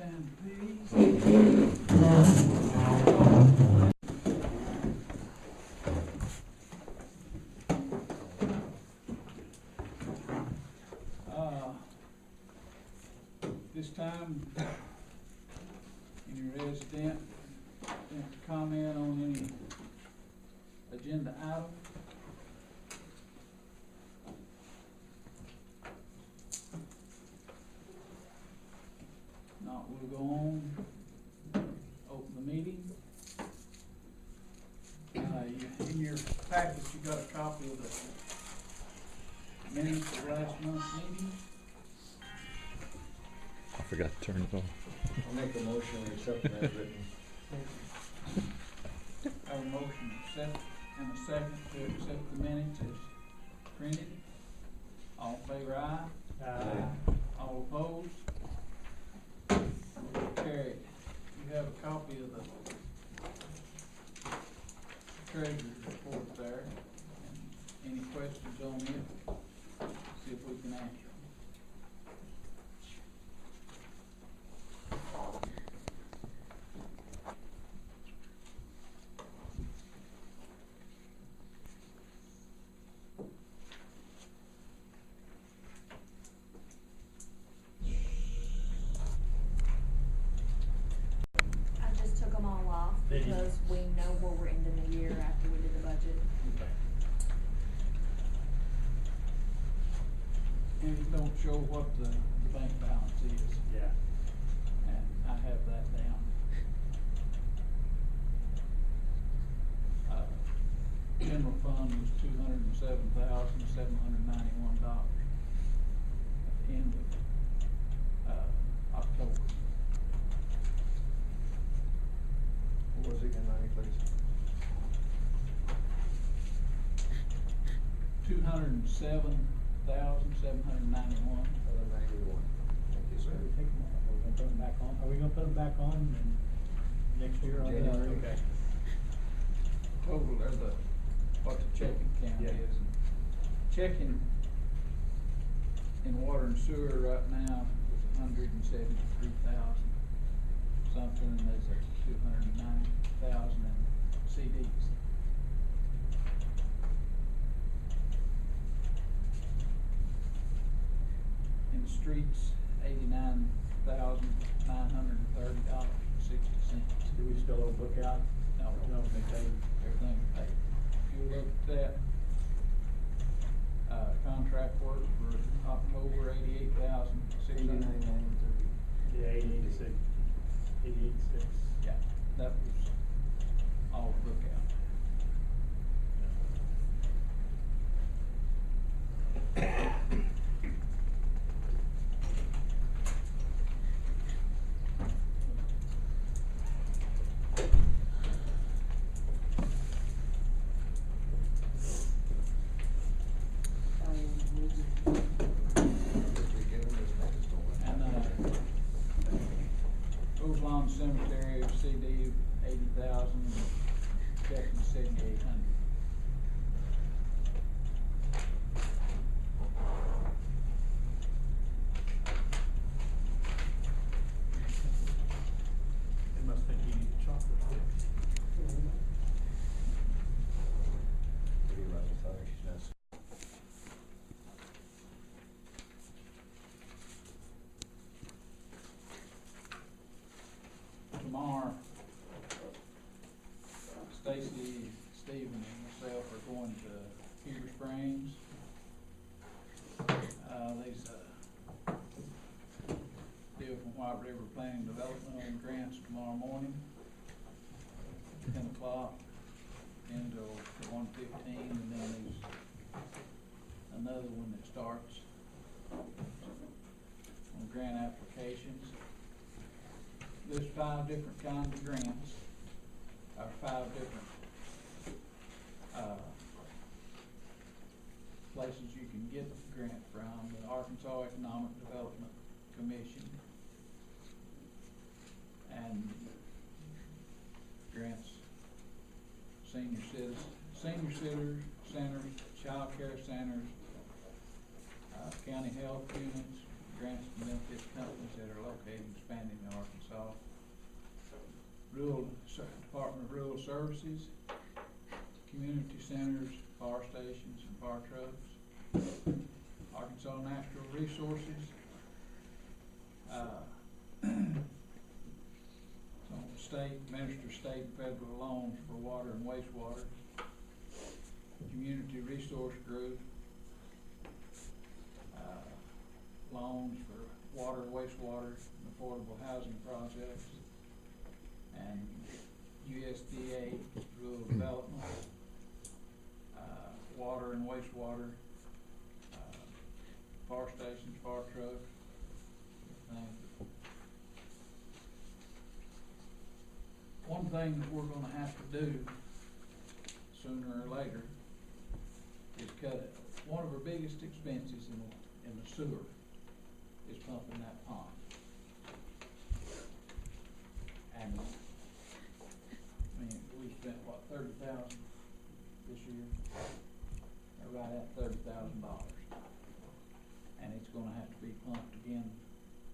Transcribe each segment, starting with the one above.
Stand, please. This time, any resident wants to comment on any agenda item? Not, we'll go on, open the meeting. In your package, you got a copy of the minutes of last month's meeting. I forgot to turn it off. I'll make a motion to accept them as written. Have a motion and a second to accept the minutes as printed. All in favor, aye? Aye. All opposed? Motion carried. You have a copy of the treasurer's report there. And any questions on it? See if we can answer them. Because we know where we're ending the year after we did the budget. Okay. And it don't show what the bank balance is. Yeah. And I have that down. General fund was $207,791 at the end of October. What was it again, Lonnie, please? 207,791. 91. Thank you, sir. Are we gonna put them back on? Are we gonna put them back on next year? January. Okay. Total, there's what the checking account Yeah. is. Checking in water and sewer right now is 173,000 something, and there's a 290,000 in CDs. In the streets, $89,930.60. Do we still owe book out? No, they paid, everything paid. If you look at that, contract work for October, 88,600. Yeah, 88.6. 88.6. Yeah, that was all look out. Lawn Cemetery CD 80,000, checking 7,800. They must think you need chocolate. What do you run, sorry, she's not. Tomorrow, Stacy, Stephen, and myself are going to Heber Springs. These deal from White River Planning Development on grants tomorrow morning, 10 o'clock, until 1:15, and then there's another one that starts on grant applications. There's 5 different kinds of grants, or 5 different places you can get the grant from. The Arkansas Economic Development Commission, and grants, senior centers, child care centers, county health units, grants to benefit companies that are located and expanding in Arkansas. Department of Rural Services, community centers, fire stations, and fire trucks. Arkansas Natural Resources. Administer state and federal loans for water and wastewater. Community Resource Group, loans for water, wastewater, and affordable housing projects. And USDA Rural Development, water and wastewater, fire stations, fire trucks, things. One thing that we're gonna have to do sooner or later is cut it. One of our biggest expenses in the sewer is pumping that pond. And I mean, we spent what, $30,000 this year? Or right at $30,000. And it's gonna have to be pumped again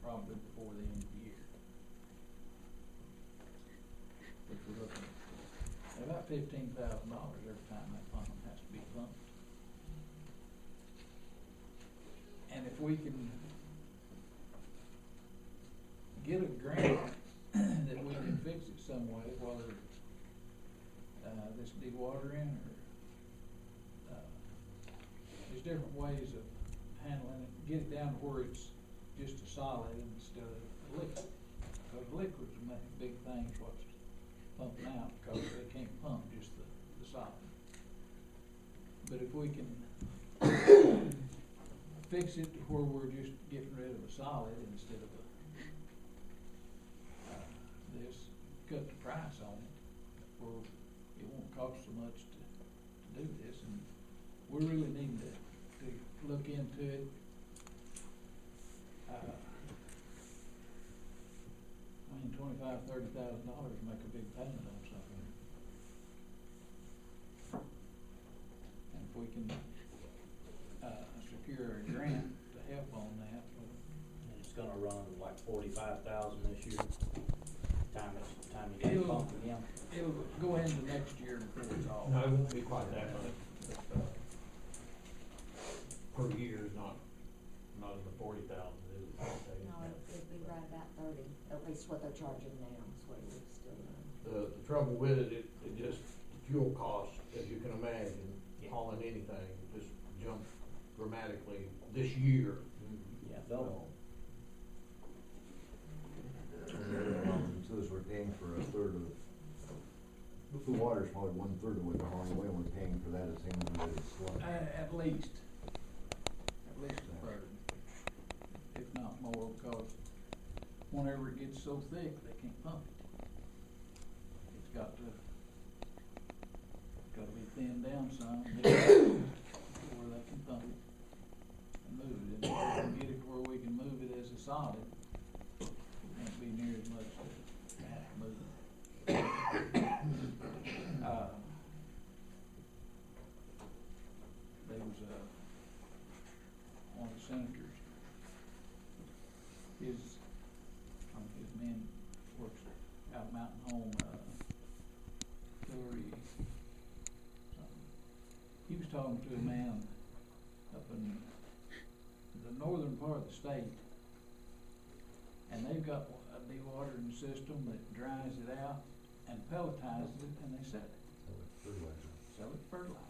probably before the end of the year. Which we're looking at about $15,000 every time that pump has to be pumped. And if we can get a grant that we can fix it some way, whether this dewatering or there's different ways of handling it, get it down to where it's just a solid instead of a liquid. Because liquids will make big things what's pumping out, because they can't pump just the solid. But if we can fix it to where we're just getting rid of a solid instead of this, cut the price on it, where it won't cost so much to do this, and we really need to look into it. I mean, $25,000–$30,000 make a big payment on something. And if we can secure a grant to help on that. And it's gonna run like 45,000 this year. Time you get It'll- pumped again. It'll go into next year before it's all. No, it won't be quite that much. Per year is not in the 40,000, is it? No, it'd be right about 30, at least what they're charging now, is what it would still run. The trouble with it just, the fuel costs, as you can imagine, Yeah. hauling anything, just jumped dramatically this year. Yeah, double. So as we're paying for a third of, the water's probably 1/3 of what they're hauling away, and we're paying for that as same as it's sludge. At least a third, if not more, because whenever it gets so thick, they can't pump it. It's got to be thinned down some, where they can pump it and move it. And if we can get it where we can move it as a solid, it won't be near as much to have to move it. There was one of the senators, his men works out Mountain Home, Hillary something. He was talking to a man up in the northern part of the state, and they've got a dewatering system that dries it out and pelletizes it, and they sell it. So it's fertilizer. Sell it fertilizer.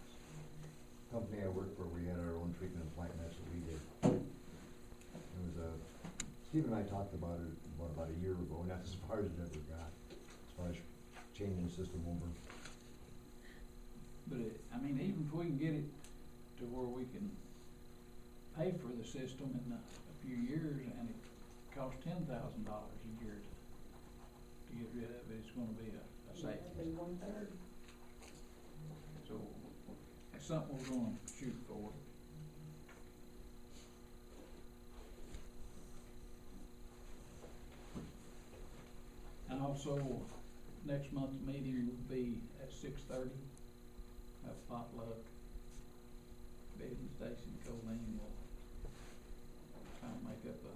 Company I worked for, we had our own treatment plant, and that's what we did. It was Steve and I talked about it about a year ago, and that's as far as it ever got, as far as changing the system over. But I mean, even if we can get it to where we can pay for the system in a few years, and it costs $10,000 a year to get rid of it, it's gonna be a savings. It'd be 1/3. So, it's something we're gonna shoot for. And also, next month's meeting will be at 6:30, have potluck. Betty and Stacy and Colleen will kind of make up a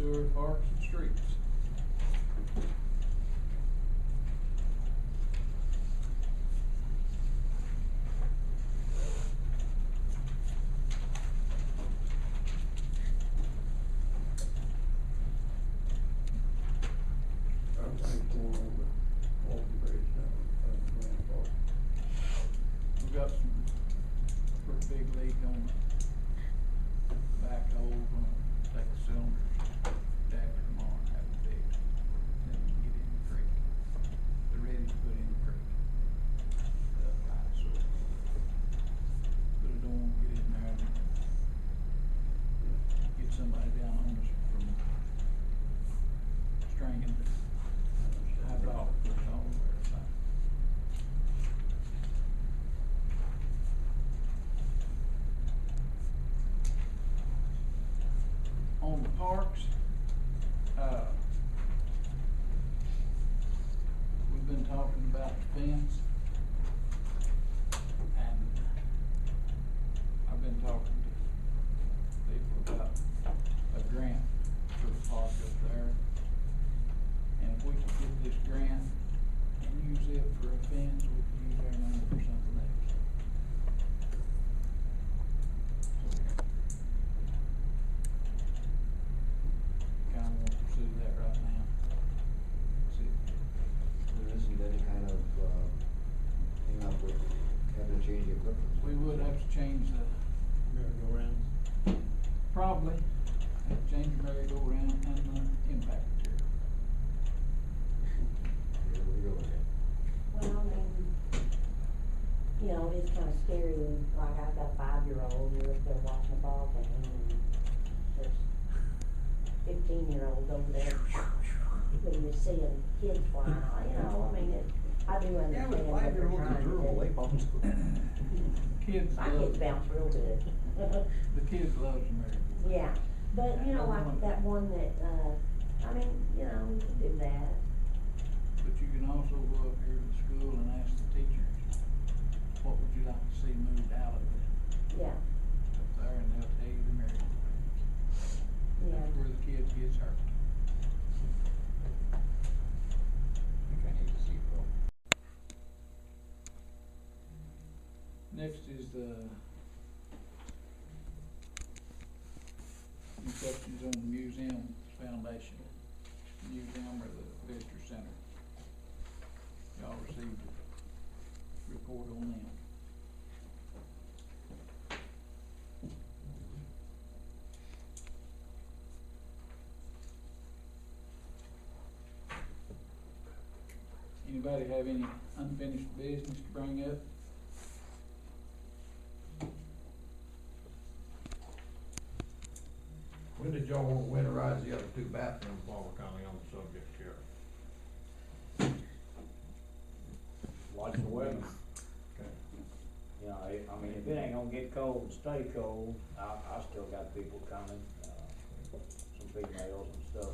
sewer, parks, and streets. We've got some pretty big leak on the backhoe, gonna take the cylinders back tomorrow and have it fixed. Then we can get in the creek. They're ready to put in the creek. Right, so. But I don't wanna get in there and get somebody down on us from stringing hydraulic push on or something. On the parks, we've been talking about the fence. And I've been talking to people about a grant for the park up there. And if we could get this grant and use it for a fence, we could use our money for something else. Kinda want to pursue that right now. See, There isn't any kind of, hang up with having to change the equipment. we would have to change the, Merry-go-rounds. probably, have to change the merry-go-round and the impact material. Here we go again. Well, I mean, you know, it's kinda scary when, like, I've got a 5-year-old, you're up there watching a ball game, and there's 15-year-olds over there, when you're seeing kids flying, you know, I mean, I do understand what they're trying to do. Kids My love, kids bounce real good. the kids love the merry-go-round. Yeah, but, you know, like that one that, I mean, you know, you can do that. But you can also go up here to the school and ask the teachers, what would you like to see moved out of it Yeah, up there, and they'll tell you the merry-go-round. yeah. That's where the kids gets hurt. I think I need to see it, bro. Next is the instructions on the museum foundation, museum or the visitor center. Y'all received a report on them. Anybody have any unfinished business to bring up? When did y'all want to winterize the other 2 bathrooms while we're kinda on the subject here? Watch the weather. Okay. You know, I mean, if it ain't gonna get cold and stay cold, I still got people coming, some females and stuff,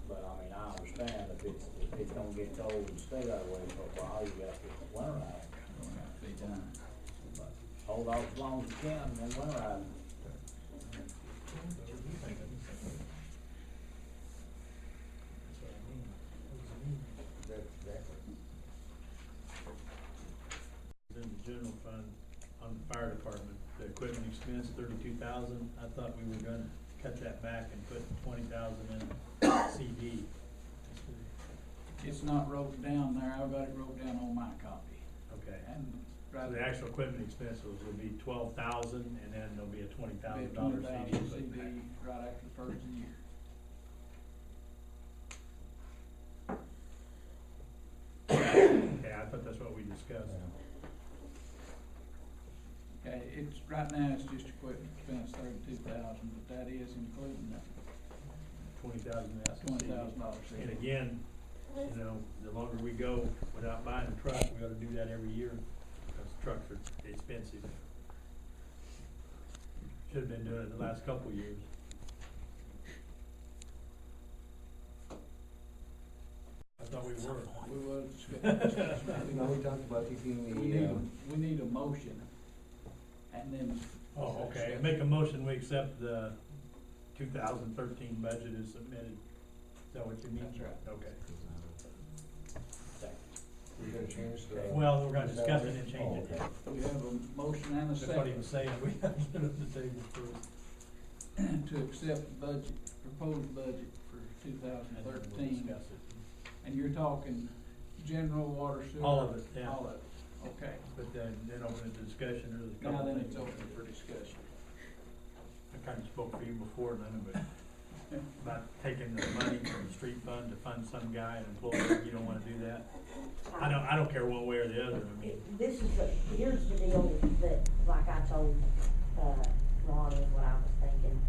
but I mean, I understand if it's gonna get cold and stay that way for a while, you got to winterize. Going out to be done. But hold off as long as you can, and then winterize. That's exactly. In the general fund, on the fire department, the equipment expense, 32,000, I thought we were gonna cut that back and put 20,000 in CD. It's not wrote down there, I've got it wrote down on my copy. Okay, And so right the actual equipment expenses will be 12,000, and then there'll be a $20,000 $20,000 CD. CD right after the first of the year. Okay, I thought that's what we discussed. Okay, it's, right now, it's just equipment expense 32,000, but that is including the $20,000 that's the CD. $20,000 CD. And again, you know, the longer we go without buying a truck, we ought to do that every year, because trucks are expensive. Should've been doing it the last couple of years. I thought we were. We will discuss. Now, we talked about keeping We need a motion, and then. Oh, okay, make a motion, we accept the 2013 budget is submitted. Is that what you mean? That's right. Okay. We're gonna change the. Well, we're gonna discuss it and change it. We have a motion and a That's what he was second saying, we have to put it on the table first. to accept the budget, proposed budget for two thousand And then we'll thirteen. discuss it. And you're talking general water sewer? All of it, yeah. All of it, okay. But then open it to discussion, or there's a Now couple then things. it's open for discussion. I kinda spoke for you before, Linda, but about taking the money from the street fund to fund some guy, an employee, you don't wanna do that? I don't care one way or the other, I mean, This is here's the deal that, like I told, Ron is what I was thinking.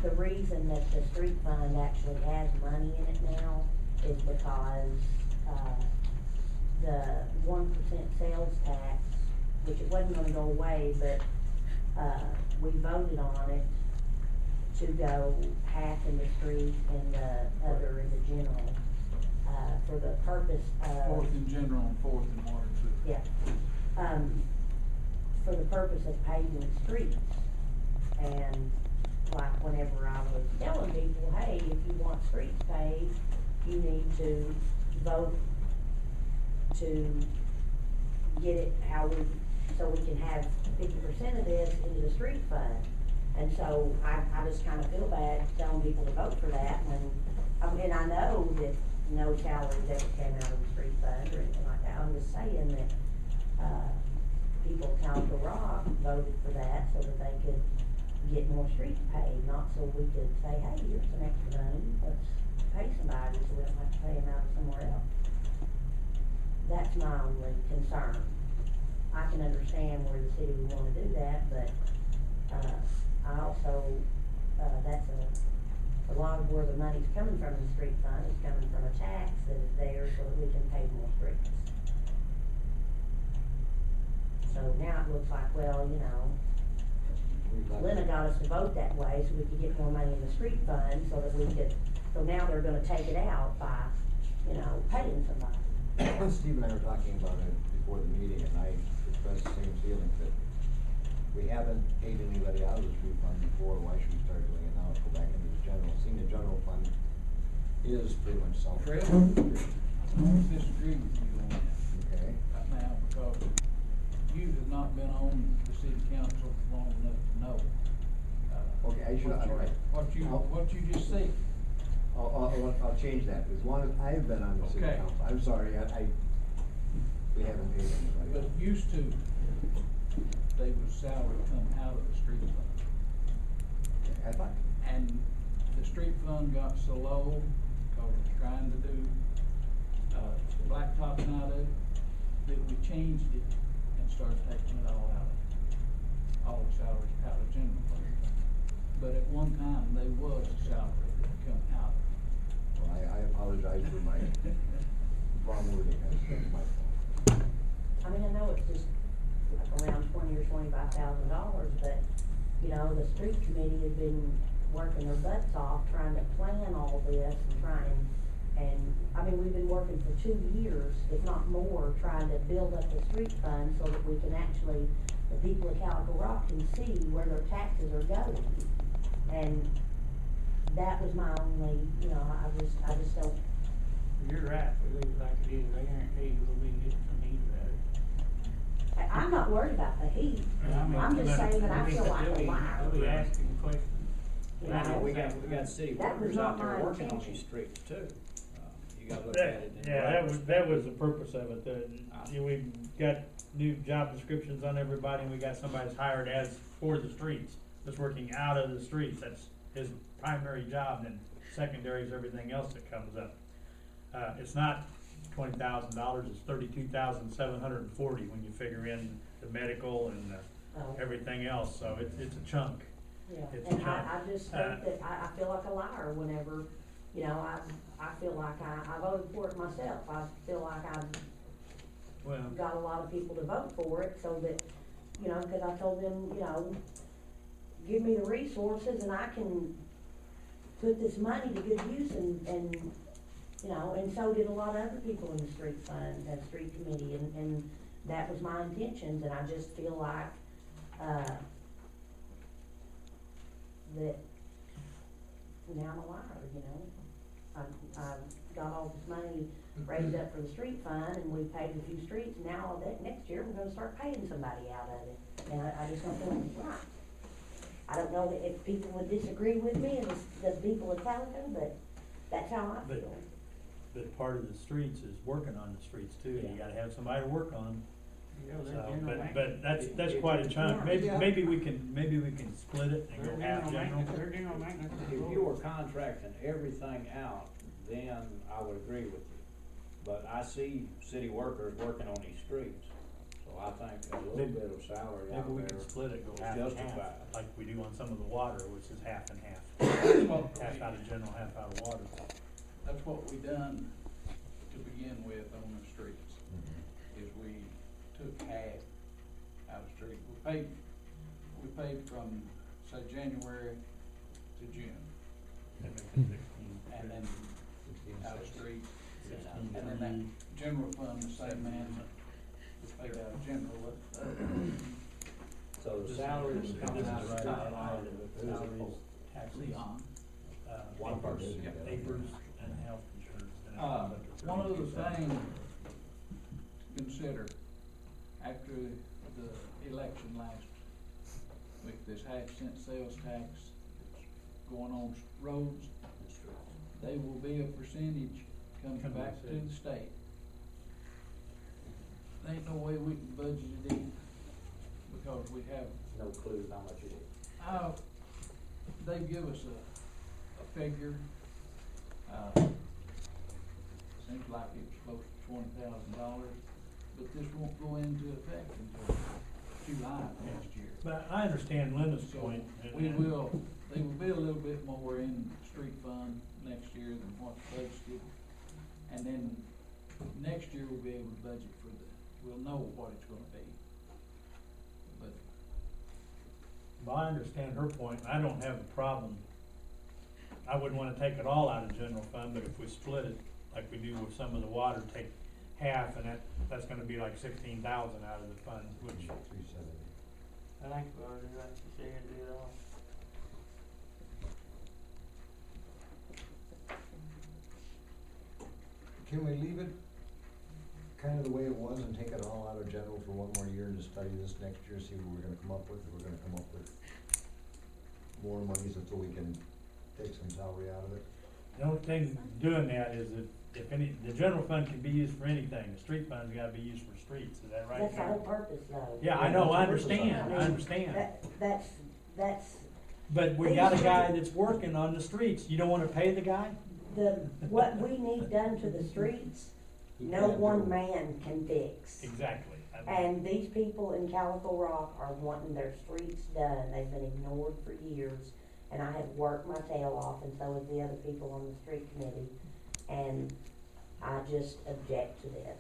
The reason that the street fund actually has money in it now is because, the 1% sales tax, which it wasn't gonna go away, but, we voted on it to go half in the street and the other in the general, for the purpose of. Fourth in general and fourth in water and sewer. Yeah, for the purpose of paving streets. And like whenever I was telling people, hey, if you want streets paved, you need to vote to get it so we can have 50% of this into the street fund. And so I just kinda feel bad telling people to vote for that and I know that no salaries ever came out of the street fund or anything like that. I'm just saying that, people of Calico Rock voted for that so that they could get more streets paid, not so we could say, hey, here's some extra money, let's pay somebody so we don't have to pay them out of somewhere else. That's my only concern. I can understand where the city would wanna do that, but, I also, that's a lot of where the money's coming from in the street fund is coming from a tax that is there so that we can pay more streets. So now it looks like, well, you know, Linda got us to vote that way so we could get more money in the street fund so that we could, so now they're gonna take it out by, you know, paying somebody. Steve and I were talking about it before the meeting, and I expressed the same feelings that we haven't paid anybody out of the street fund before, why should we start doing it now, go back into the general, seeing the general fund is pretty much self. Fred, I disagree with you on that Okay, right now because you have not been on the city council long enough to know. okay, I should, all right. What you just said. I'll change that, as long as I've been on the city Okay. council, I'm sorry, we haven't paid anybody. But used to, they was salary come out of the street fund. Okay, I thought, And the street fund got so low, cause it's trying to do, blacktopping out of it, that we changed it and started taking it all out of it. All the salaries out of general fund. But at one time, they was a salary that come out of it. well, I apologize for my wrong wording, that's my fault. I mean, I know it's just like around $20,000 or $25,000, but, you know, the street committee has been working their butts off trying to plan all this and I mean, we've been working for 2 years, if not more, trying to build up the street fund so that we can actually, the people of Calico Rock can see where their taxes are going. And that was my only, you know, I just don't. You're right, we leave it like it is, I guarantee you we'll be getting some heat about it. I'm not worried about the heat. I mean, I'm just saying that I feel like a liar. They'll be asking questions. You Now, know, we got city that was workers not out there my working on intention. these streets too. You gotta look at it in the Yeah, right that was the purpose of it, I- we've got new job descriptions on everybody, and we got somebody that's hired as for the streets, that's working out of the streets, that's his primary job, and secondary is everything else that comes up. It's not $20,000, it's $32,740 when you figure in the medical and Oh. everything else, so it's a chunk. Yeah, It's and a I just think that I feel like a liar whenever, you know, I feel like I voted for it myself. I feel like I've Well, got a lot of people to vote for it so that, you know, cause I told them, you know, give me the resources and I can put this money to good use and, you know, and so did a lot of other people in the street fund, and street committee, and that was my intentions, and I just feel like, that now I'm a liar, you know? I got all this money raised up for the street fund, and we paid a few streets, and now that next year, we're gonna start paying somebody out of it. And I just don't feel it's right. I don't know if people would disagree with me, and the people of Calico, but that's how I feel. But part of the streets is working on the streets too, and you gotta have somebody to work on them. You know, So, they're general but that's If- quite a chunk. Maybe, Yeah. maybe we can split it and go half general. They're general maintenance. If you were contracting everything out, then I would agree with you. But I see city workers working on these streets, so I think a little Maybe- bit of salary Maybe out we there can split it, go is half and half, justified. like we do on some of the water, which is half and half. That's what Half we- out of general, half out of water. That's what we done to begin with on the streets, is we took half out of street. We paid from, say, January to June, That makes it 16. and then out of street. 16, And then that general fund, the same man, we paid out of general. So the This- salaries this coming is out of right street out fund, of who's it salaries, for? taxes, Leon. One person. Yeah. papers, and health insurance. And it Uh, comes up to one other 32,000. thing to consider, after the election last, with this half-cent sales tax that's going on roads, they will be a percentage comes Come back to to the the state. There ain't no way we can budget it in, because we have, No clue how much it is. they give us a figure, seems like it's close to $20,000, but this won't go into effect until July next year. But I understand Linda's So point. and- we will, there will be a little bit more in the street fund next year than what's budgeted. And then next year we'll be able to budget for we'll know what it's gonna be. But Well, I understand her point. I don't have a problem. I wouldn't wanna take it all out of general fund, but if we split it, like we do with some of the water, take half, and that's gonna be like 16,000 out of the fund, which, 370. I think we ought to do like you said, do it all. Can we leave it kind of the way it was and take it all out of general for one more year and just study this next year, see what we're gonna come up with? If we're gonna come up with more monies until we can take some salary out of it? the only thing doing that is if any, the general fund can be used for anything, the street fund's gotta be used for streets, is that right? That's the Karen? whole purpose, though. Yeah, I know, I That's the purpose of it. understand, I understand. That's But we got a guy that's working on the streets. You don't wanna pay the guy? what we need done to the streets, He no can't do one it. man can fix. Exactly. And these people in Calico Rock are wanting their streets done. They've been ignored for years. And I have worked my tail off, and so have the other people on the street committee. And I just object to this.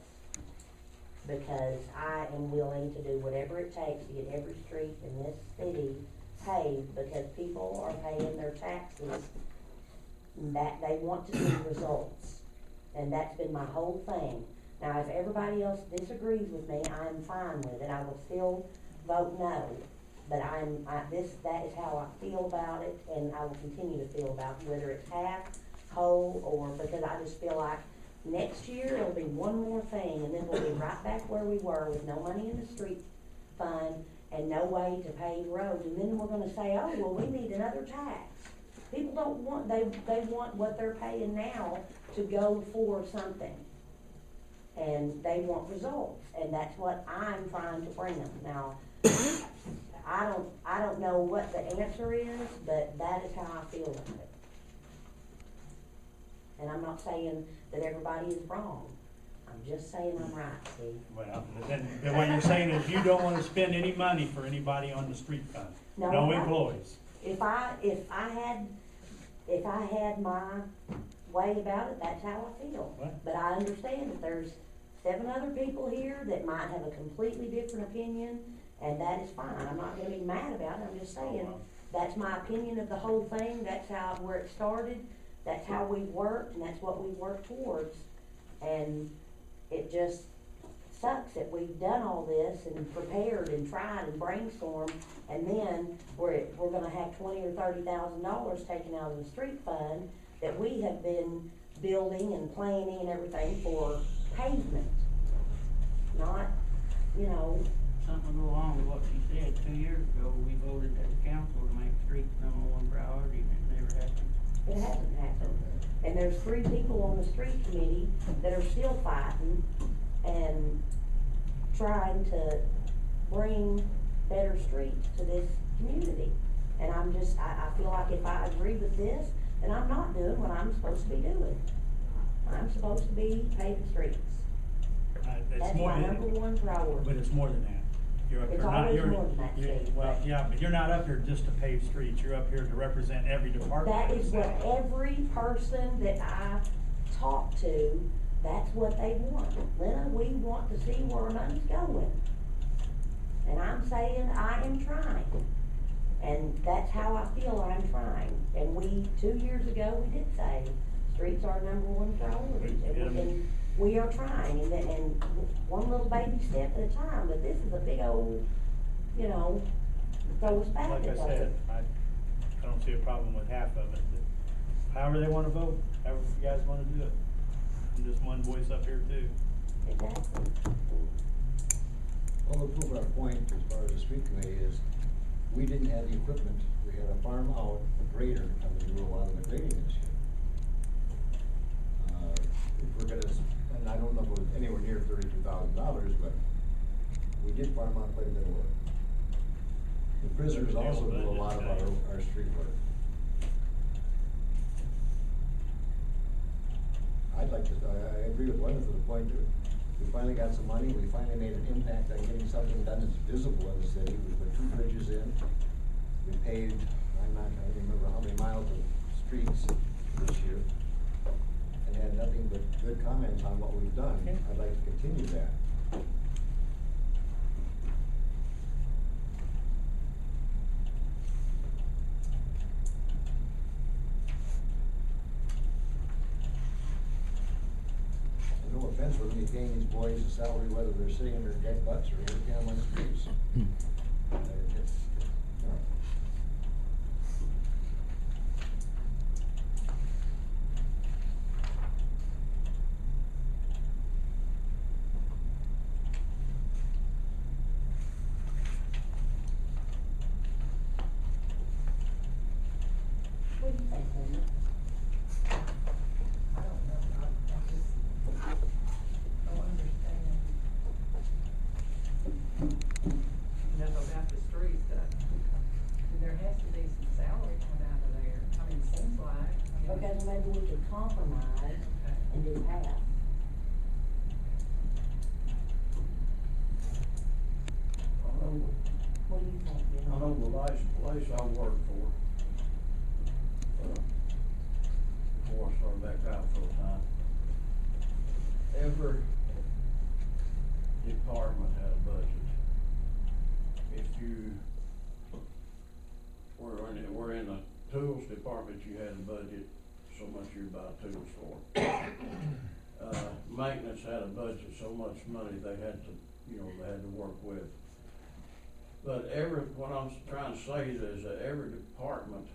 Because I am willing to do whatever it takes to get every street in this city paved, because people are paying their taxes, that they want to see results. And that's been my whole thing. Now, if everybody else disagrees with me, I'm fine with it. I will still vote no. But that is how I feel about it, and I will continue to feel about it, whether it's half, whole, or, because I just feel like next year it'll be one more thing, and then we'll be right back where we were with no money in the street fund and no way to pave roads. And then we're gonna say, oh, well, we need another tax. People don't want, they want what they're paying now to go for something. And they want results, and that's what I'm trying to bring them. Now, I don't know what the answer is, but that is how I feel about it. And I'm not saying that everybody is wrong. I'm just saying I'm right, Steve. Well, then what you're saying is you don't wanna spend any money for anybody on the street fund, No, no I- employees. If I had my way about it, that's how I feel. What? But I understand that there's 7 other people here that might have a completely different opinion, and that is fine. I'm not gonna be mad about it, I'm just saying, that's my opinion of the whole thing, that's where it started, that's how we worked, and that's what we worked towards. And it just sucks that we've done all this and prepared and tried and brainstormed, and then we're gonna have $20,000 or $30,000 taken out of the street fund that we have been building and planning and everything for pavement. Not, you know, Something to go along with what she said. 2 years ago, we voted as a council to make streets #1 priority, and it never happened. it hasn't happened. And there's 3 people on the street committee that are still fighting and trying to bring better streets to this community. And I feel like if I agree with this, then I'm not doing what I'm supposed to be doing. I'm supposed to be paving streets. It's That's more my than- #1 priority. But it's more than that. You're up It's here not, always you're, more than that, you're- Steve, well, but- yeah, but you're not up here just to pave streets, you're up here to represent every department. That in is the what city. every person that I talk to, that's what they want. Lena, we want to see where our money's going. And I'm saying I am trying. And that's how I feel I'm trying. And 2 years ago, we did say, streets are #1 priority. And we are trying, and one little baby step at a time, but this is a big old, you know, throw us back. Like I said, I don't see a problem with half of it, but however they wanna vote, however you guys wanna do it. I'm just one voice up here too. Exactly. Well, to prove our point as far as the street committee is, we didn't have the equipment. We had a farm out, a grader, coming to do a lot of the grading this year. If we're gonna, and I don't know if it was anywhere near $32,000, but we did farm out quite a bit of work. The prisoners also do a lot of our street work. I'd like to, I agree with Linda to the point that we finally got some money, we finally made an impact on getting something done that's visible in the city. We put 2 bridges in, we paved, I don't remember how many miles of streets this year, and had nothing but good comments on what we've done. Yeah. I'd like to continue that. No offense, we're gonna be paying these boys a salary whether they're sitting in their dead butts or working on the streets. It's, you know. What do you think, Linda? I don't know, I just don't understand. About the streets, there has to be some salary coming out of there. I mean, it seems like. Okay, so maybe we could compromise and do half. What do you think, you I know the last place I worked for, before I started back out full time, every department had a budget. If you were in the tools department, you had a budget, so much you buy tools for. Maintenance had a budget, so much money they had to, they had to work with. But what I'm trying to say is that every department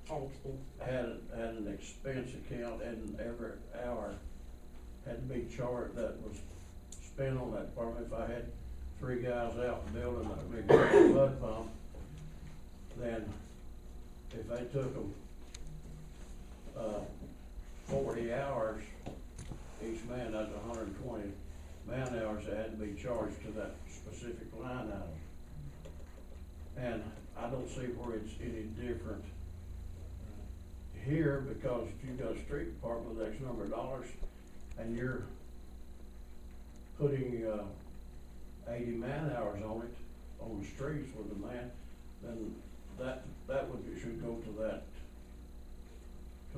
Had expenses. had an expense account, and every hour had to be charged that was spent on that department. If I had 3 guys out building a big mud pump, then if they took them 40 hours, each man, that's 120 man hours that had to be charged to that specific line item. And I don't see where it's any different here, because if you've got a street department with X number of dollars and you're putting 80 man hours on it, on the streets with the man, then should go to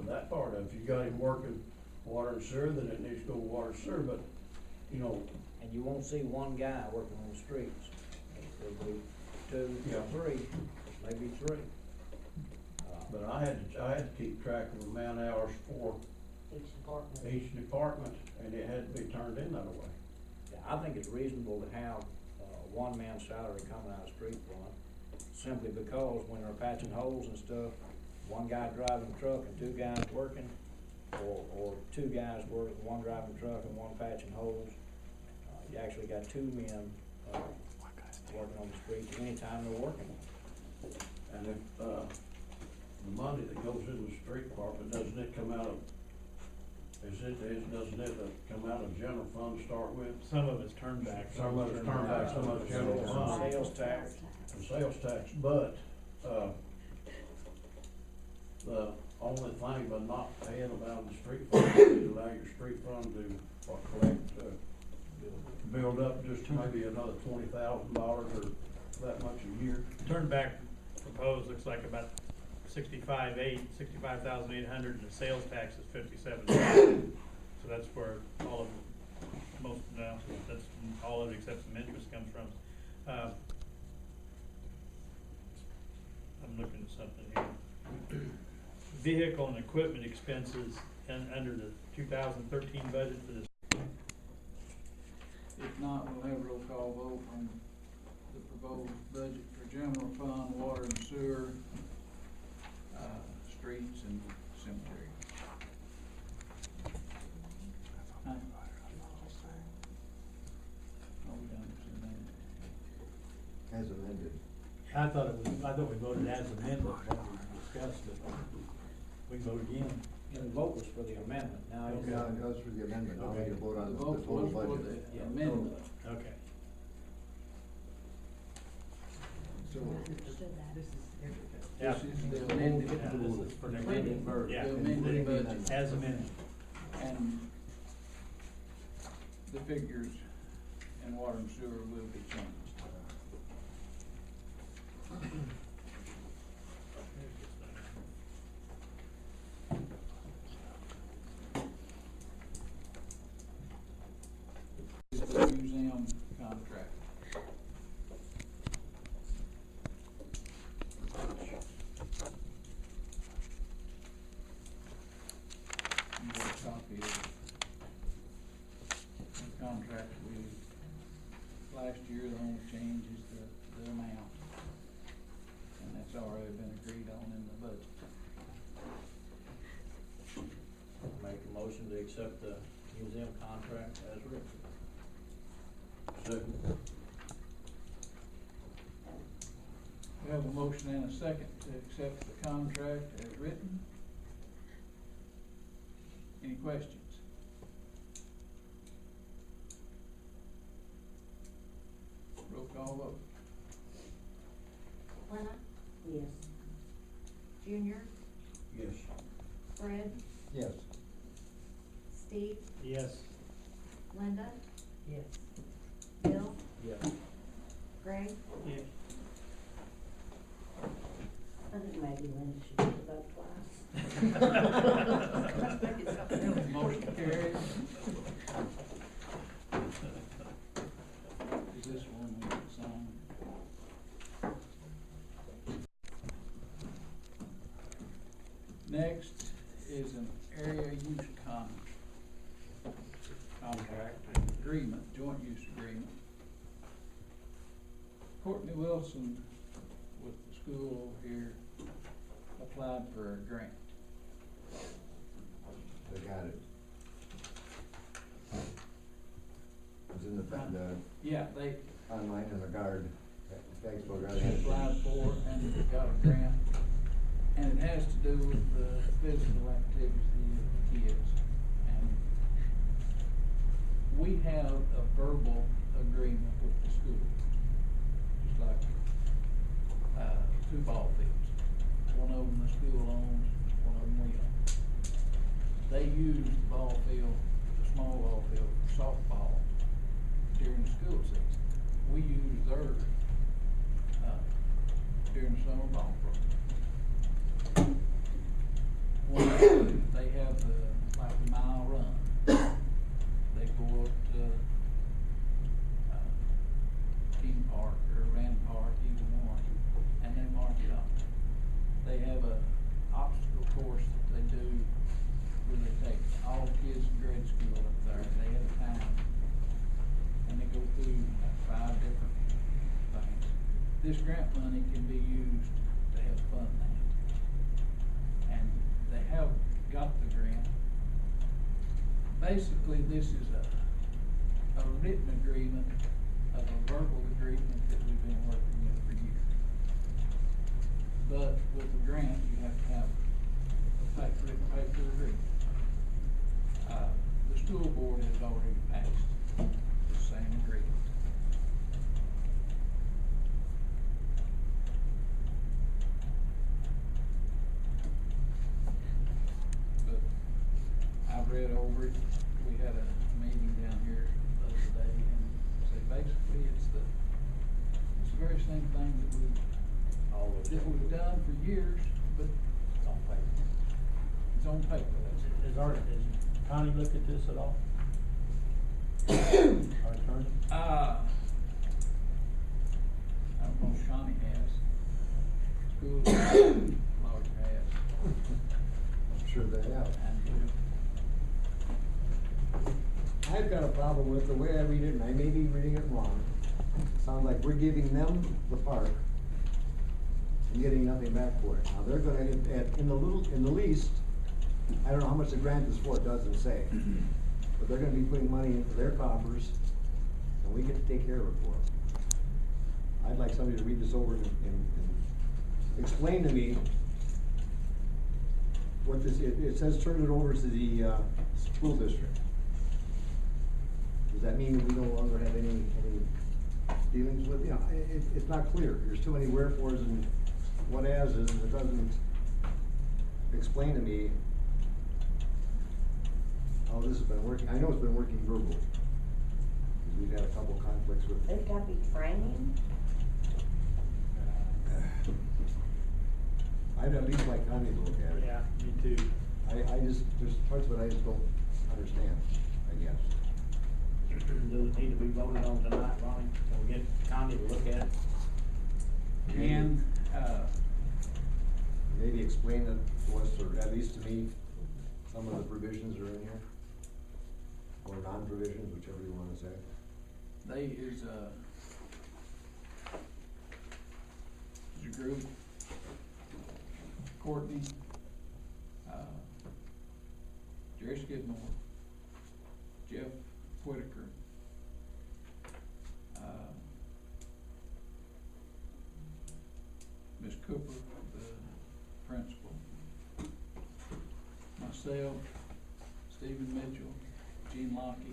that part of it. If you got him working water and sewer, then it needs to go water and sewer, but, And you won't see one guy working on the streets. There'll be 2, Yeah. 3, maybe 3. but I had to keep track of the man hours for Each department. each department, and it had to be turned in that way. I think it's reasonable to have, one man's salary coming out of street fund, simply because when they're patching holes and stuff, one guy driving the truck and two guys working, or two guys working, one driving the truck and one patching holes. You actually got two men, working on the streets anytime they're working. And if, the money that goes in the street department, doesn't it come out of, doesn't it come out of general fund to start with? Some of it's turned back. Some of it's turned back, some of it's general fund. Sales tax. And sales tax, but, the only thing by not paying them out of the street fund is allow your street fund to, collect, build up just maybe another $20,000 or that much a year. Turned back proposed looks like about 65,800, and the sales tax is 57,000. So that's where all of, that's all of it except some interest comes from. I'm looking at something here. Vehicle and equipment expenses under the 2013 budget for this. If not, we'll have a roll call vote on the proposed budget for general fund, water and sewer, streets and cemetery. Huh? Oh, we done this amendment. As amended. I thought we voted as amended when we discussed it. We can vote again. The vote was for the amendment, now it's. Okay, that was for the amendment, now we Okay. can vote on The the vote total was for budget. the Yeah, amendment. Okay. So Understood that. This is everything. Yeah. this is the amended, Yeah, this is for the amended version. the amended budget. As amended. And the figures in water and sewer will be changed. The museum contract. You get a copy of the contract last year, the only change is the amount. And that's already been agreed on in the budget. Make a motion to accept the museum contract as written. Second. We have a motion and a second to accept the contract as written. Any questions? Roll call vote. Lena? Yes. Junior, Yes. Fred, Yes. Steve, Yes. Linda, Yes. Bill, Yes. Greg, Yes. I think maybe Linda should do the vote twice. Motion carries. Is this one we can sign? Next is an area use contract agreement, joint use agreement. Courtney Wilson with the school here applied for a grant. They got it. It's in the, Yeah, they online in the guard, Expo guard. applied for and got a grant. And it has to do with the physical activity of the kids. And we have a verbal agreement with the school. Just like, two ball fields. One of them the school owns, one of them we own. They use the ball field, the small ball field, for softball during the school season. We use theirs, during the summer ball program. When they have like the mile run, they go up to, King Park or Rand Park, either one, and they mark it off. They have a obstacle course that they do where they take all the kids in grade school up there, they have a time. this grant money can be used to help fund that. And they have got the grant. Basically, this is a written agreement of a verbal agreement that we've been working with for years. But with the grant, you have to have a written paper agreement. The school board has already passed the same agreement. But I've read over it. We had a meeting down here the other day, and say basically it's the very same thing that we've done for years, but It's on paper. it's on paper. Has Connie looked at this at all? Our attorney? I don't know if Shawnee has. School lawyer has. I'm sure they have. And I've got a problem with the way I read it, and I may be reading it wrong. Sounds like we're giving them the park and getting nothing back for it. Now, they're gonna, in the least, I don't know how much the grant is for, it doesn't say. But they're gonna be putting money into their coffers, and we get to take care of it for them. I'd like somebody to read this over and explain to me what this, it says turn it over to the, school district. Does that mean that we no longer have any dealings with, you know, it's not clear. There's too many wherefores and what as is, and it doesn't explain to me how this has been working. I know it's been working verbally. We've had a couple conflicts with. There's gotta be training. I'd at least like Connie to look at it. Yeah, me too. I just, there's parts of it I just don't understand, I guess. Does it need to be voted on tonight, Ronnie? Can we get Connie to look at it? can, Maybe explain it to us, or at least to me, some of the provisions are in here. Or non-provisions, whichever you wanna say. is a group, Courtney, Jerry Skidmore, Jeff Whitaker, Ms. Cooper, the principal, myself, Stephen Mitchell, Gene Lockett,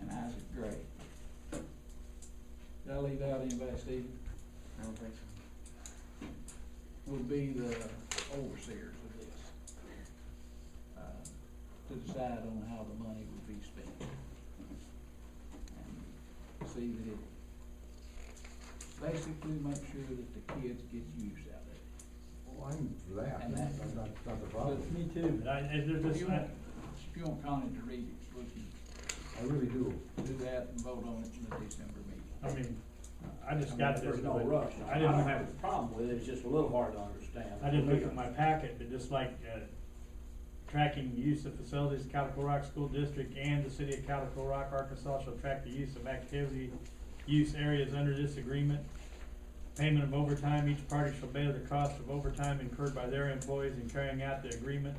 and Isaac Gray. Did I leave out anybody, Steve? I don't think so. Would be the overseers of this, to decide on how the money would be spent. And see that it, basically make sure that the kids get use out of it. Well, I'm for that, And that's that- not the problem. Me too. But If you want Connie to read it, we can I really do. do that and vote on it in the December meeting. I mean, I just got this. There's no but rush. I I didn't don't have a problem with it, it's just a little hard to understand. I didn't look at my packet, but just like, tracking use of facilities, Calico Rock School District and the City of Calico Rock, Arkansas shall track the use of activity use areas under this agreement. Payment of overtime, each party shall bear the cost of overtime incurred by their employees in carrying out the agreement.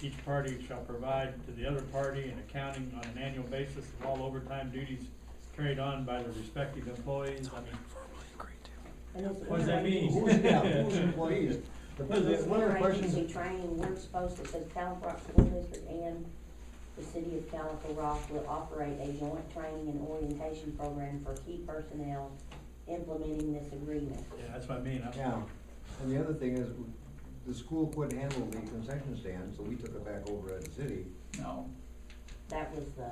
Each party shall provide to the other party an accounting on an annual basis of all overtime duties carried on by the respective employees. I mean, And it's what does that mean? Who's employees? What is it? One of the questions. Interagency training, we're supposed to, the Calico Rock School District and the City of Calico Rock will operate a joint training and orientation program for key personnel implementing this agreement. Yeah, that's what I mean. Yeah, and the other thing is, the school couldn't handle the concession stand, so we took it back over at the city. No, That was the,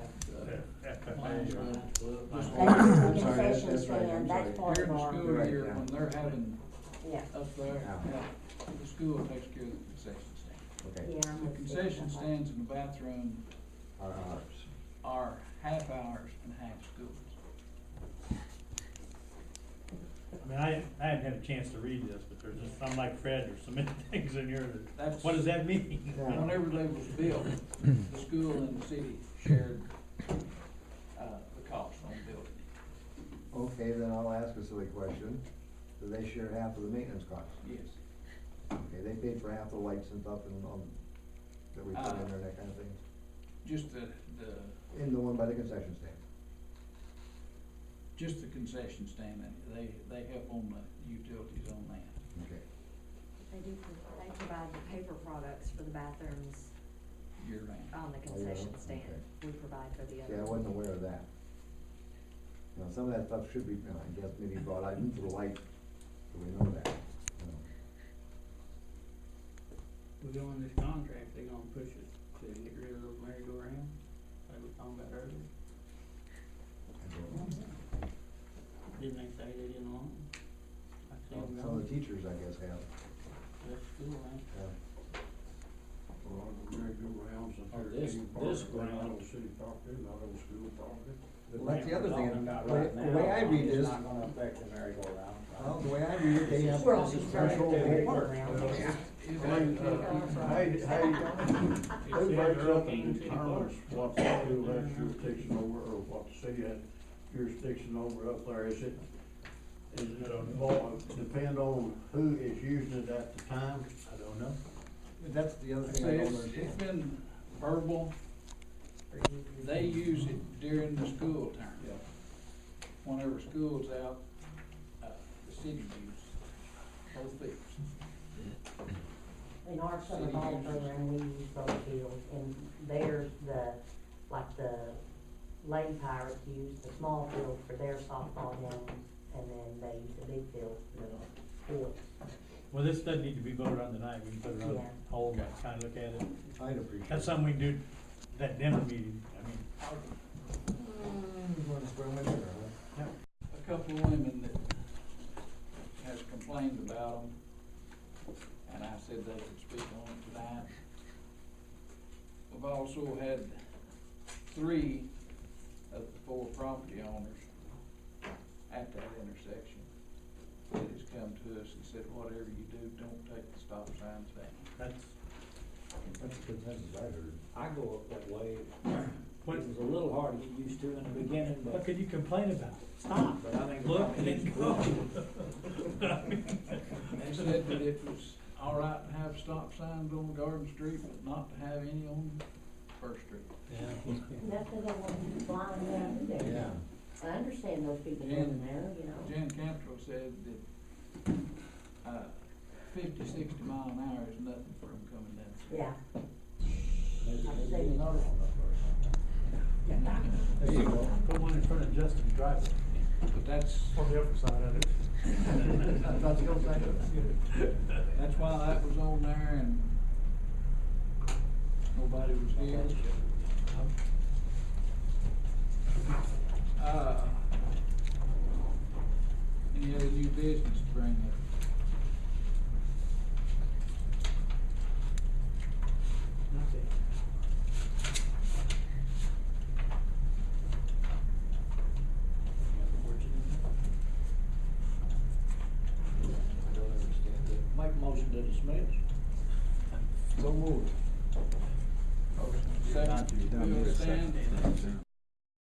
mine's right. that's the I'm sorry, concession that's right, I'm stand, that's sorry. part During of the our, school Right, year, yeah. when they're having yeah, up there, Yeah. the school takes care of the concession stand. Okay. yeah. I'm The with concession Steve. stands in the bathroom Ours. are half hours and half schools. I mean, I haven't had a chance to read this, but there's just, I'm like Fred, there's so many things in here that, That's- what does that mean? Yeah. Whenever they was built, the school and the city shared, the cost on building it. Okay, then I'll ask a silly question. Do they share half of the maintenance costs? Yes. Okay, they pay for half the lights and stuff and, that we put in there, that kind of thing? Just the In the one by the concession stand? just the concession stand, they help on the utilities on that. Okay. They provide the paper products for the bathrooms Year round. on the Oh, yeah, concession stand. okay. We provide for the See, I other. wasn't aware of that. You know, some of that stuff should be, I guess, maybe brought out into the light, so we know that. you know. We go in this contract, they gonna push us to get rid of those merry-go-rounds, like we talked about earlier. I don't know. Didn't they say they didn't want them? I see them Some of the going, teachers, I guess, have. that's school, ain't it? Yeah. Well, the merry-go-rounds up Oh, there. this- King this Park, they're not grant- on city property, not on school property. Well, that's the other We're thing, talking about the way- right the way I now, read it's this, not gonna affect the merry-go-round. well, the way I read it, they have We're all this concerned threshold with for the park. merry-go-round. Yeah. Hey, who breaks up and determines what the school has jurisdiction over, or what the city has jurisdiction over up there? Is it depend on who is using it at the time? I don't know. That's the other thing I See, don't it's understand. been verbal, they use it during the school term. Whenever school's out, the city uses both fields. In our summer ball program, we use both fields, and there's like the Lady Pirates use the small field for their softball games, and then they use the big field for the sports. Well, this doesn't need to be voted on tonight, we can put it on Yeah. hold, and kinda look at it. I'd appreciate it. That's something we can do, that dinner meeting, I mean, You wanna throw in there, huh? A couple of women that has complained about them, and I said they could speak on it tonight. We've also had 3 of the 4 property owners at that intersection that has come to us and said, whatever you do, don't take the stop signs down. that's, That's the consensus I heard. I go up that way, What- it was a little hard to get used to in the beginning, what but, could you complain about? Stop, but I think. look, and then go. They said that it was all right to have stop signs on Garden Street, but not to have any on First Street. Yeah. And that's because they want to be flying around in there. Yeah. I understand those people living there, you know. Jan Cantrell said that, 50, 60 mile an hour is nothing for them coming down. Yeah. Maybe I've there's seen- another one up There you go. Put one in front of Justin's driveway. But that's, On the upper side of it. That's the other side of it. that's why that was on there and nobody was here. Any other new business to bring up? Okay. I don't understand it. Make a motion to dismiss. So moved. Second, Done. Bill stand.